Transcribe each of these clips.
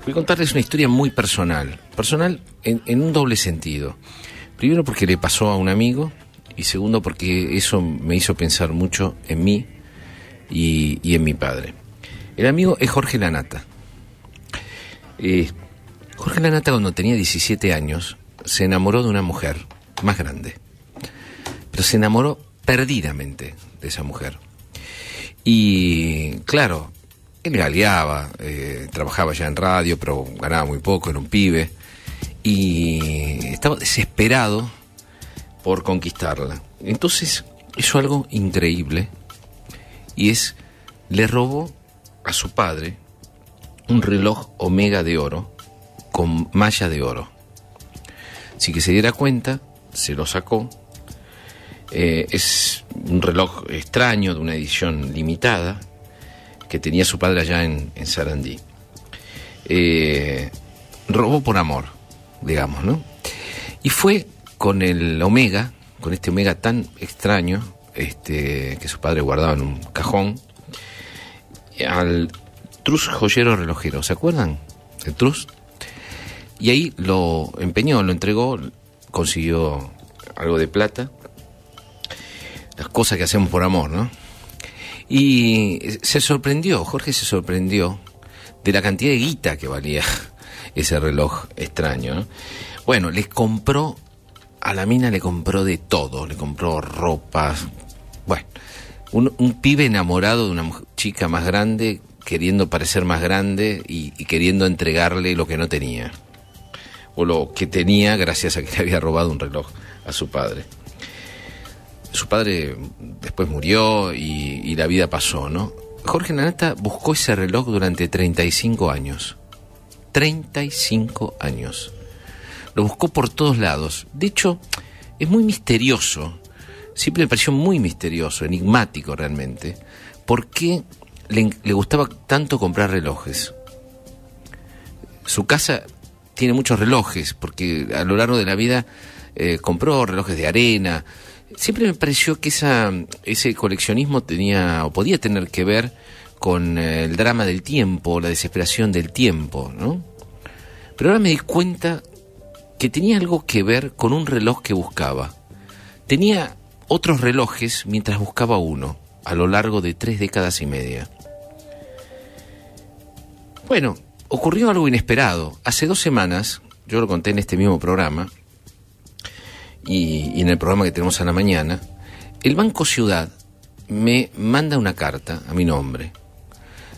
Voy a contarles una historia muy personal. Personal en un doble sentido. Primero porque le pasó a un amigo y segundo porque eso me hizo pensar mucho en mí y en mi padre. El amigo es Jorge Lanata. Jorge Lanata, cuando tenía 17 años, se enamoró de una mujer más grande. Pero se enamoró perdidamente de esa mujer. Y claro, él galeaba, trabajaba ya en radio, pero ganaba muy poco, era un pibe. Y estaba desesperado por conquistarla. Entonces hizo algo increíble. Y le robó a su padre un reloj Omega de oro con malla de oro. Sin que se diera cuenta, se lo sacó. Es un reloj extraño de una edición limitada que tenía su padre allá en Sarandí. Robó por amor, digamos, ¿no? Y fue con el Omega, con este Omega tan extraño, que su padre guardaba en un cajón, al Trust Joyero Relojero, ¿se acuerdan? El Trust. Y ahí lo empeñó, lo entregó, consiguió algo de plata, las cosas que hacemos por amor, ¿no? Y Jorge se sorprendió de la cantidad de guita que valía ese reloj extraño, ¿no? Bueno, a la mina le compró de todo, le compró ropas, bueno, un pibe enamorado de una chica más grande, queriendo parecer más grande y queriendo entregarle lo que no tenía, o lo que tenía gracias a que le había robado un reloj a su padre. Su padre después murió y la vida pasó, ¿no? Jorge Lanata buscó ese reloj durante 35 años. 35 años. Lo buscó por todos lados. De hecho, es muy misterioso. Siempre me pareció muy misterioso, enigmático realmente. ¿Por qué le gustaba tanto comprar relojes? Su casa tiene muchos relojes, porque a lo largo de la vida compró relojes de arena. Siempre me pareció que ese coleccionismo tenía o podía tener que ver con el drama del tiempo, la desesperación del tiempo, ¿no? Pero ahora me di cuenta que tenía algo que ver con un reloj que buscaba. Tenía otros relojes mientras buscaba uno, a lo largo de 3 décadas y media. Bueno, ocurrió algo inesperado. Hace 2 semanas, yo lo conté en este mismo programa, y en el programa que tenemos a la mañana, el Banco Ciudad me manda una carta a mi nombre,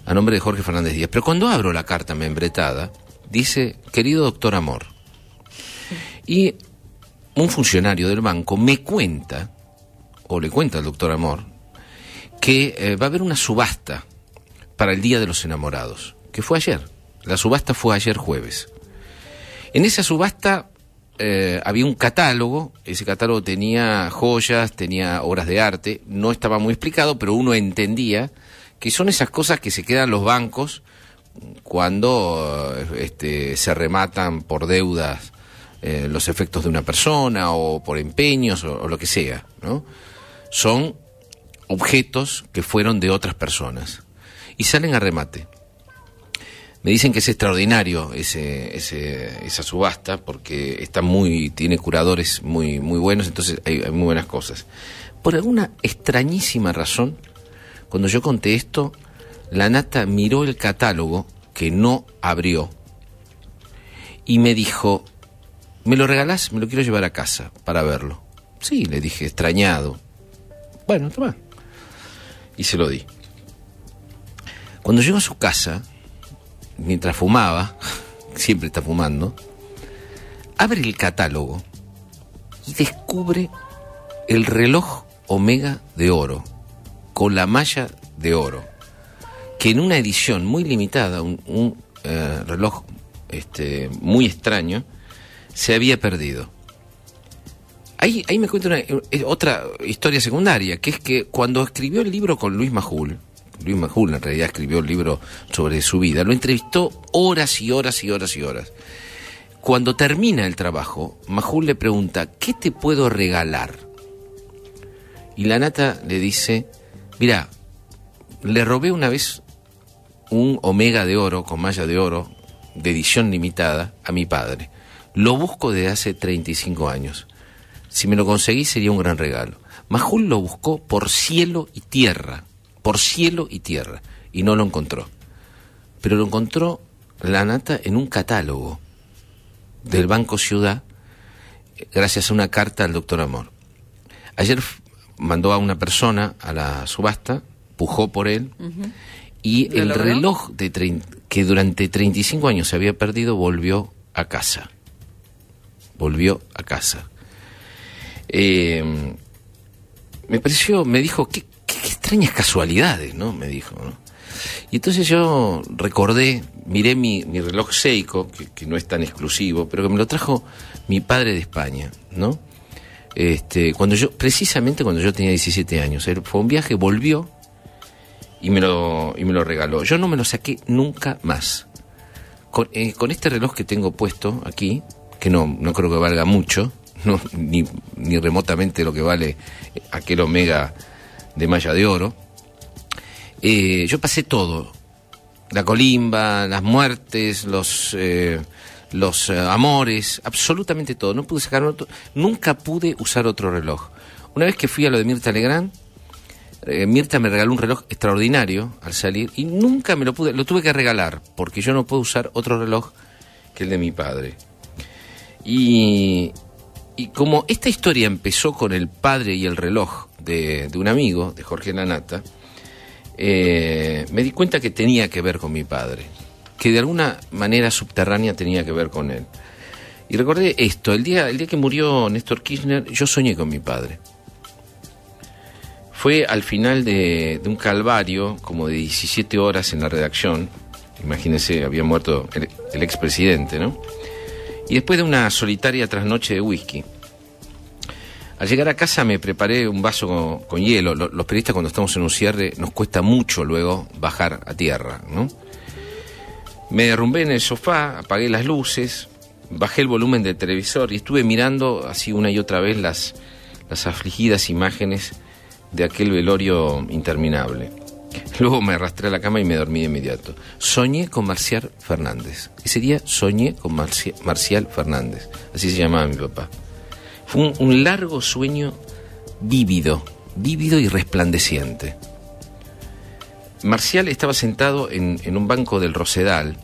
a nombre de Jorge Fernández Díaz. Pero cuando abro la carta membretada, dice: querido doctor Amor. Y un funcionario del banco me cuenta, o le cuenta al doctor Amor, que va a haber una subasta para el Día de los Enamorados, que fue ayer. La subasta fue ayer jueves. En esa subasta había un catálogo. Ese catálogo tenía joyas, tenía obras de arte. No estaba muy explicado, pero uno entendía que son esas cosas que se quedan los bancos cuando se rematan por deudas los efectos de una persona, o por empeños, o lo que sea, ¿no? Son objetos que fueron de otras personas y salen a remate. Me dicen que es extraordinario esa subasta, porque tiene curadores muy buenos, entonces hay muy buenas cosas. Por alguna extrañísima razón, cuando yo conté esto, Lanata miró el catálogo, que no abrió, y me dijo: ¿me lo regalás? Me lo quiero llevar a casa para verlo. Sí, le dije, extrañado. Bueno, toma. Y se lo di. Cuando llegó a su casa, mientras fumaba, siempre está fumando, abre el catálogo y descubre el reloj Omega de oro, con la malla de oro, que en una edición muy limitada, un reloj muy extraño, se había perdido. Ahí me cuenta otra historia secundaria, que es que cuando escribió el libro con Luis Majul en realidad escribió el libro sobre su vida, lo entrevistó horas y horas y horas y horas. Cuando termina el trabajo, Majul le pregunta: ¿qué te puedo regalar? Y Lanata le dice: mirá, le robé una vez un Omega de oro, con malla de oro, de edición limitada a mi padre. Lo busco desde hace 35 años. Si me lo conseguí sería un gran regalo. Majul lo buscó por cielo y tierra, y no lo encontró. Pero lo encontró Lanata en un catálogo del Banco Ciudad, gracias a una carta al doctor Amor. Ayer mandó a una persona a la subasta, pujó por él, y el reloj que durante 35 años se había perdido volvió a casa. Me pareció, me dijo, qué extrañas casualidades, ¿no? Me dijo, ¿no? Y entonces yo recordé, miré mi reloj Seiko, que no es tan exclusivo, pero que me lo trajo mi padre de España, ¿no? Precisamente cuando yo tenía 17 años. Él fue a un viaje, volvió y me lo regaló. Yo no me lo saqué nunca más. Con este reloj que tengo puesto aquí, que no creo que valga mucho, no, ni remotamente lo que vale aquel Omega de malla de oro, yo pasé todo, la colimba, las muertes, los amores, absolutamente todo. No pude sacar nunca pude usar otro reloj. Una vez que fui a lo de Mirta Legrand, Mirta me regaló un reloj extraordinario al salir y nunca lo tuve que regalar porque yo no puedo usar otro reloj que el de mi padre. Y como esta historia empezó con el padre y el reloj de un amigo, de Jorge Lanata, me di cuenta que tenía que ver con mi padre, que de alguna manera subterránea tenía que ver con él. Y recordé esto, el día que murió Néstor Kirchner, yo soñé con mi padre. Fue al final de un calvario, como de 17 horas en la redacción. Imagínense, había muerto el expresidente, ¿no? Y después de una solitaria trasnoche de whisky. Al llegar a casa me preparé un vaso con hielo. Los periodistas, cuando estamos en un cierre, nos cuesta mucho luego bajar a tierra, ¿no? Me derrumbé en el sofá, apagué las luces, bajé el volumen del televisor y estuve mirando así una y otra vez las afligidas imágenes de aquel velorio interminable. Luego me arrastré a la cama y me dormí de inmediato. Soñé con Marcial Fernández. Ese día soñé con Marcial Fernández. Así se llamaba mi papá. Fue un largo sueño vívido y resplandeciente. Marcial estaba sentado en un banco del Rosedal,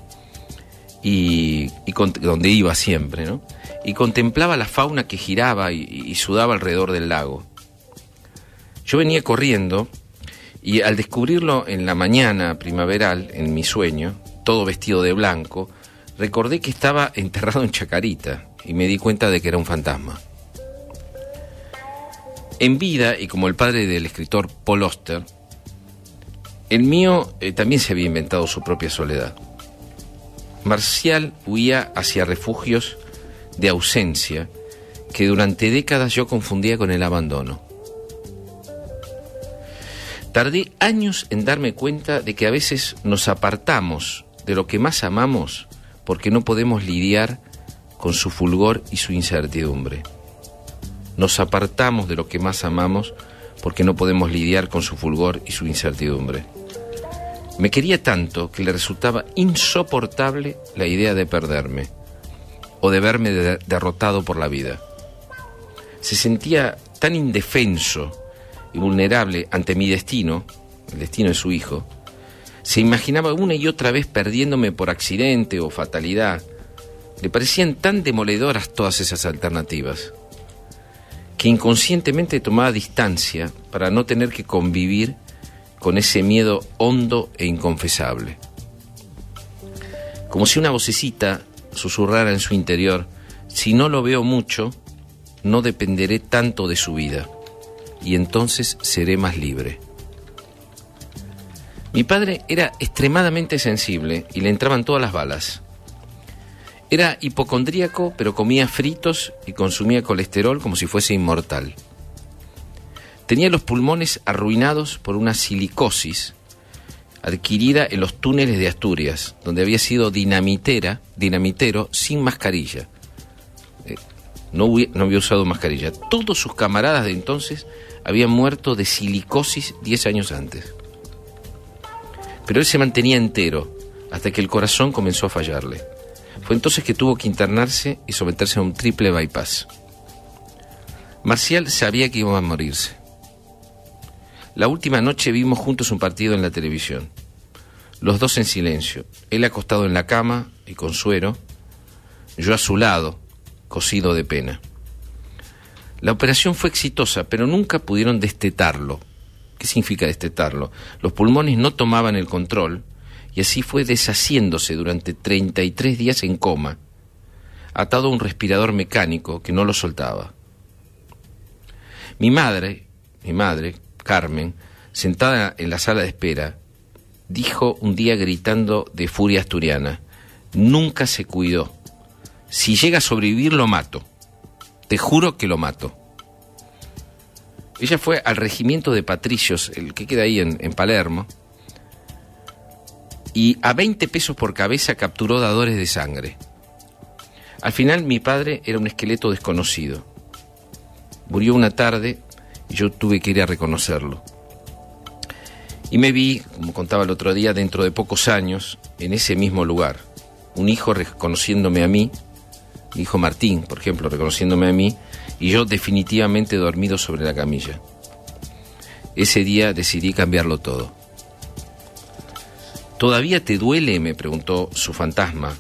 donde iba siempre, ¿no? Y contemplaba la fauna que giraba y sudaba alrededor del lago. Yo venía corriendo y al descubrirlo en la mañana primaveral, en mi sueño, todo vestido de blanco, recordé que estaba enterrado en Chacarita y me di cuenta de que era un fantasma. En vida, y como el padre del escritor Paul Auster, el mío también se había inventado su propia soledad. Marcial huía hacia refugios de ausencia que durante décadas yo confundía con el abandono. Tardé años en darme cuenta de que a veces nos apartamos de lo que más amamos porque no podemos lidiar con su fulgor y su incertidumbre. Nos apartamos de lo que más amamos porque no podemos lidiar con su fulgor y su incertidumbre. Me quería tanto que le resultaba insoportable la idea de perderme o de verme derrotado por la vida. Se sentía tan indefenso y vulnerable ante mi destino, el destino de su hijo. Se imaginaba una y otra vez perdiéndome por accidente o fatalidad. Le parecían tan demoledoras todas esas alternativas que inconscientemente tomaba distancia para no tener que convivir con ese miedo hondo e inconfesable. Como si una vocecita susurrara en su interior: si no lo veo mucho, no dependeré tanto de su vida, y entonces seré más libre. Mi padre era extremadamente sensible y le entraban todas las balas. Era hipocondríaco, pero comía fritos y consumía colesterol como si fuese inmortal. Tenía los pulmones arruinados por una silicosis adquirida en los túneles de Asturias, donde había sido dinamitero sin mascarilla. No había usado mascarilla. Todos sus camaradas de entonces habían muerto de silicosis 10 años antes. Pero él se mantenía entero hasta que el corazón comenzó a fallarle. Fue entonces que tuvo que internarse y someterse a un triple bypass. Marcial sabía que iba a morirse. La última noche vimos juntos un partido en la televisión. Los dos en silencio. Él acostado en la cama y con suero. Yo a su lado, cosido de pena. La operación fue exitosa, pero nunca pudieron destetarlo. ¿Qué significa destetarlo? Los pulmones no tomaban el control y así fue deshaciéndose durante 33 días en coma, atado a un respirador mecánico que no lo soltaba. Mi madre, Carmen, sentada en la sala de espera, dijo un día gritando de furia asturiana: nunca se cuidó. Si llega a sobrevivir lo mato. Te juro que lo mato. Ella fue al regimiento de Patricios, el que queda ahí en Palermo, y a 20 pesos por cabeza capturó dadores de sangre. Al final mi padre era un esqueleto desconocido. Murió una tarde y yo tuve que ir a reconocerlo. Y me vi, como contaba el otro día, dentro de pocos años, en ese mismo lugar. Un hijo reconociéndome a mí, mi hijo Martín, por ejemplo, reconociéndome a mí, y yo definitivamente dormido sobre la camilla. Ese día decidí cambiarlo todo. ¿Todavía te duele?, me preguntó su fantasma,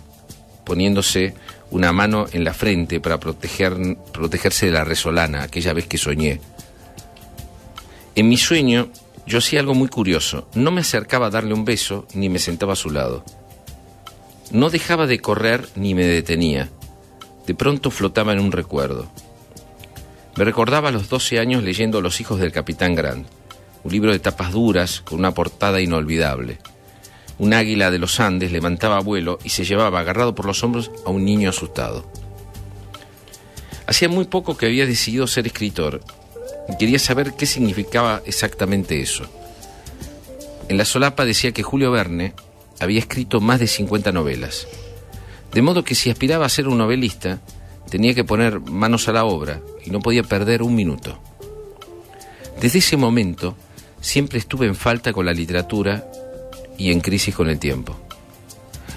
poniéndose una mano en la frente para protegerse de la resolana, aquella vez que soñé. En mi sueño, yo hacía algo muy curioso. No me acercaba a darle un beso, ni me sentaba a su lado. No dejaba de correr, ni me detenía. De pronto flotaba en un recuerdo. Me recordaba a los 12 años leyendo Los hijos del Capitán Grant, un libro de tapas duras con una portada inolvidable. Un águila de los Andes levantaba vuelo y se llevaba agarrado por los hombros a un niño asustado. Hacía muy poco que había decidido ser escritor y quería saber qué significaba exactamente eso. En la solapa decía que Julio Verne había escrito más de 50 novelas. De modo que si aspiraba a ser un novelista, tenía que poner manos a la obra y no podía perder un minuto. Desde ese momento, siempre estuve en falta con la literatura y en crisis con el tiempo.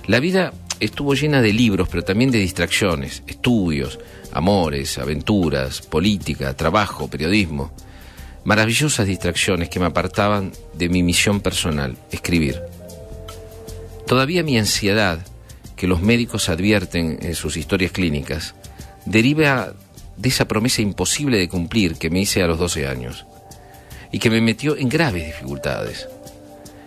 La vida estuvo llena de libros, pero también de distracciones, estudios, amores, aventuras, política, trabajo, periodismo. Maravillosas distracciones que me apartaban de mi misión personal, escribir. Todavía mi ansiedad, que los médicos advierten en sus historias clínicas, deriva de esa promesa imposible de cumplir que me hice a los 12 años y que me metió en graves dificultades.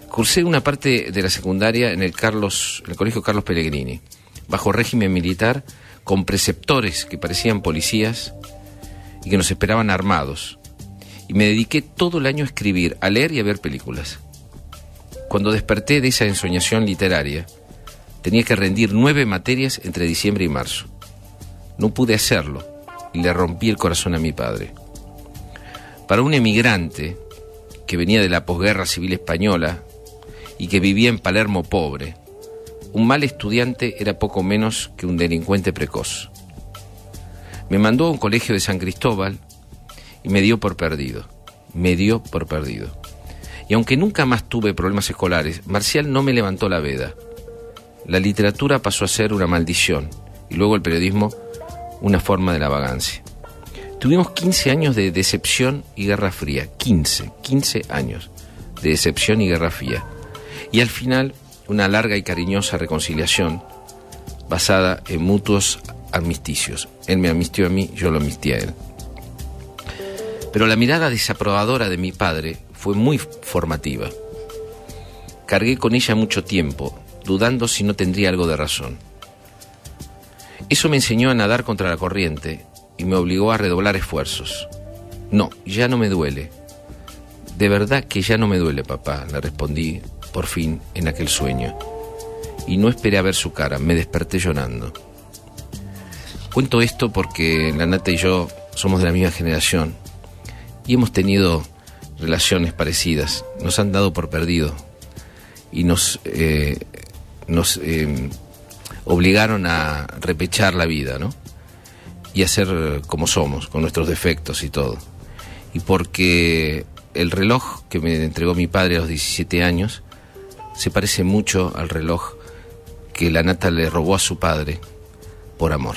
Cursé una parte de la secundaria en el Colegio Carlos Pellegrini, bajo régimen militar, con preceptores que parecían policías y que nos esperaban armados. Y me dediqué todo el año a escribir, a leer y a ver películas. Cuando desperté de esa ensoñación literaria, tenía que rendir 9 materias entre diciembre y marzo. No pude hacerlo y le rompí el corazón a mi padre. Para un emigrante que venía de la posguerra civil española y que vivía en Palermo pobre, un mal estudiante era poco menos que un delincuente precoz. Me mandó a un colegio de San Cristóbal y me dio por perdido. Y aunque nunca más tuve problemas escolares, Marcial no me levantó la veda. La literatura pasó a ser una maldición y luego el periodismo una forma de la vagancia. Tuvimos 15 años de decepción y guerra fría. 15 años de decepción y guerra fría. Y al final, una larga y cariñosa reconciliación basada en mutuos armisticios. Él me amnistió a mí, yo lo amnistié a él. Pero la mirada desaprobadora de mi padre fue muy formativa. Cargué con ella mucho tiempo, dudando si no tendría algo de razón. Eso me enseñó a nadar contra la corriente y me obligó a redoblar esfuerzos. No, ya no me duele. De verdad que ya no me duele, papá, le respondí por fin en aquel sueño. Y no esperé a ver su cara, me desperté llorando. Cuento esto porque la Nata y yo somos de la misma generación y hemos tenido relaciones parecidas. Nos han dado por perdido y nos obligaron a repechar la vida, ¿no? Y a ser como somos, con nuestros defectos y todo. Y porque el reloj que me entregó mi padre a los 17 años se parece mucho al reloj que la Nata le robó a su padre por amor.